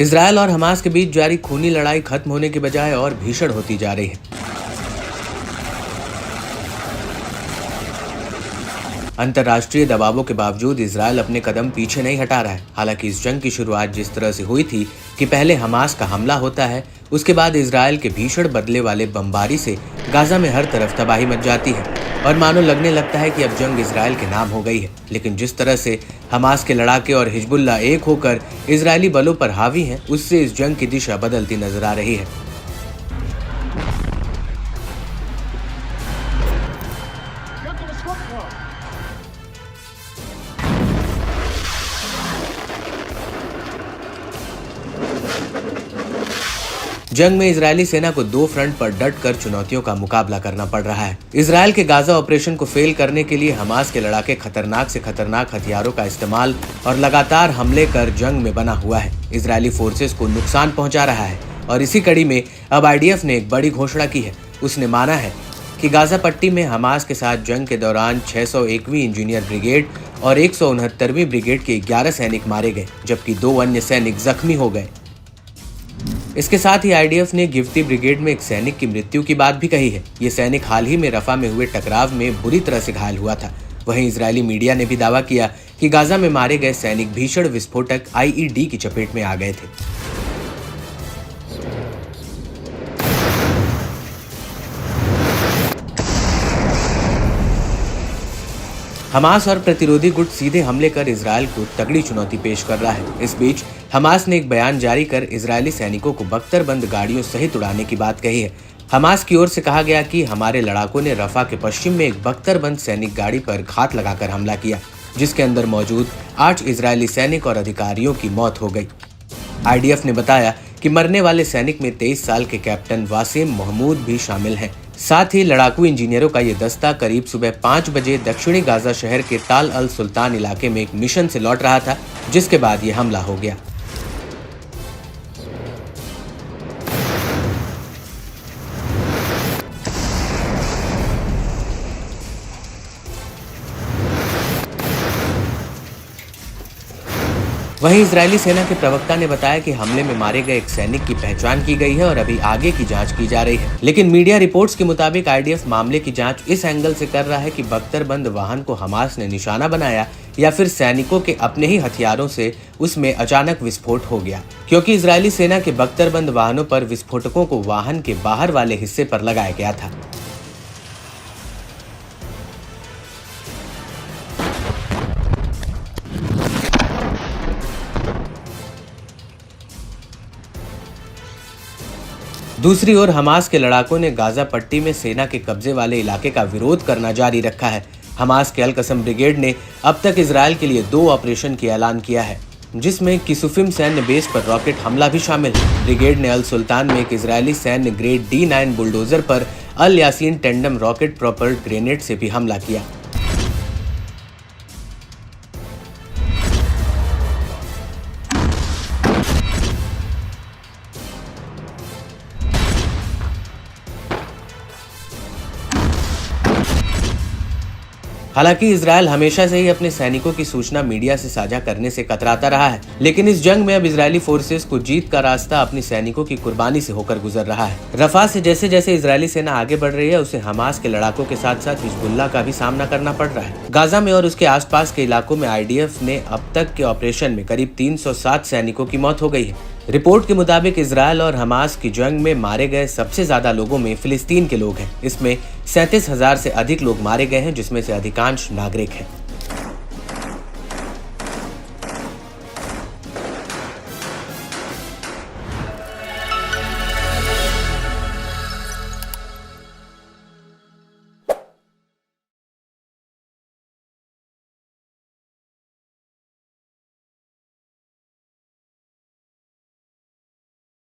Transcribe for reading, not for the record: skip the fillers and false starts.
Israel और Hamas के बीच जारी खूनी लड़ाई खत्म होने के बजाय और भीषण होती जा रही है। अंतर्राष्ट्रीय दबावों के बावजूद इजरायल अपने कदम पीछे नहीं हटा रहा है। हालांकि इस जंग की शुरुआत जिस तरह से हुई थी कि पहले हमास का हमला होता है, उसके बाद इजरायल के भीषण बदले वाले बमबारी से गाजा में हर तरफ तबाही मच जाती है और मानो लगने लगता है कि अब जंग इजरायल के नाम हो गई है। लेकिन जिस तरह से हमास के लड़ाके और हिजबुल्लाह एक होकर इजरायली बलों पर हावी हैं, उससे इस जंग की दिशा बदलती नजर आ रही है। जंग में इजरायली सेना को दो फ्रंट पर डट कर चुनौतियों का मुकाबला करना पड़ रहा है। इजरायल के गाजा ऑपरेशन को फेल करने के लिए हमास के लड़ाके खतरनाक से खतरनाक हथियारों का इस्तेमाल और लगातार हमले कर जंग में बना हुआ है। इजरायली फोर्सेस को नुकसान पहुंचा रहा है और इसी कड़ी में अब आईडीएफ ने एक बड़ी घोषणा की है। उसने माना है कि गाजा पट्टी में हमास के साथ जंग के दौरान 601वीं इंजीनियर ब्रिगेड और 169वीं ब्रिगेड के 11 सैनिक मारे गए, जबकि 2 अन्य सैनिक जख्मी हो गए। इसके साथ ही आईडीएफ ने गिफ्ती ब्रिगेड में एक सैनिक की मृत्यु की बात भी कही है। ये सैनिक हाल ही में रफा में हुए टकराव में बुरी तरह से घायल हुआ था। वहीं इजरायली मीडिया ने भी दावा किया कि गाजा में मारे गए सैनिक भीषण विस्फोटक आईईडी की चपेट में आ गए थे। हमास और प्रतिरोधी गुट सीधे हमले कर इजरायल को तगड़ी चुनौती पेश कर रहा है। इस बीच हमास ने एक बयान जारी कर इजरायली सैनिकों को बख्तरबंद गाड़ियों सहित उड़ाने की बात कही है। हमास की ओर से कहा गया कि हमारे लड़ाकों ने रफा के पश्चिम में एक बख्तरबंद सैनिक गाड़ी पर घात लगाकर हमला किया, जिसके अंदर मौजूद 8 इजरायली सैनिक और अधिकारियों की मौत हो गई। आईडीएफ ने बताया कि मरने वाले सैनिक में 23 साल के कैप्टन वासिम महमूद भी शामिल हैं। साथ ही लड़ाकू इंजीनियरों का ये दस्ता करीब सुबह 5 बजे दक्षिणी गाजा शहर के ताल अल सुल्तान इलाके में एक मिशन से लौट रहा था, जिसके बाद ये हमला हो गया। वहीं इजरायली सेना के प्रवक्ता ने बताया कि हमले में मारे गए एक सैनिक की पहचान की गई है और अभी आगे की जांच की जा रही है। लेकिन मीडिया रिपोर्ट्स के मुताबिक आईडीएफ मामले की जांच इस एंगल से कर रहा है कि बख्तरबंद वाहन को हमास ने निशाना बनाया या फिर सैनिकों के अपने ही हथियारों से उसमें अचानक विस्फोट हो गया, क्योंकि इजरायली सेना के बख्तरबंद वाहनों पर विस्फोटकों को वाहन के बाहर वाले हिस्से पर लगाया गया था। दूसरी ओर हमास के लड़ाकों ने गाजा पट्टी में सेना के कब्जे वाले इलाके का विरोध करना जारी रखा है। हमास के अल कसम ब्रिगेड ने अब तक इजरायल के लिए 2 ऑपरेशन की ऐलान किया है, जिसमें किसुफिम सैन्य बेस पर रॉकेट हमला भी शामिल है। ब्रिगेड ने अल सुल्तान में एक इजरायली सैन्य ग्रेड D9 बुलडोजर पर अल यासीन टेंडम रॉकेट प्रोपल्ड ग्रेनेड से भी हमला किया। हालांकि इजरायल हमेशा से ही अपने सैनिकों की सूचना मीडिया से साझा करने से कतराता रहा है, लेकिन इस जंग में अब इजरायली फोर्सेस को जीत का रास्ता अपनी सैनिकों की कुर्बानी से होकर गुजर रहा है। रफा से जैसे जैसे इजरायली सेना आगे बढ़ रही है, उसे हमास के लड़ाकों के साथ साथ हिजबुल्लाह का भी सामना करना पड़ रहा है। गाजा में और उसके आसपास के इलाकों में आईडीएफ ने अब तक के ऑपरेशन में करीब 307 सैनिकों की मौत हो गई है। रिपोर्ट के मुताबिक इजरायल और हमास की जंग में मारे गए सबसे ज्यादा लोगों में फिलिस्तीन के लोग हैं। इसमें 37,000 से अधिक लोग मारे गए हैं, जिसमें से अधिकांश नागरिक हैं।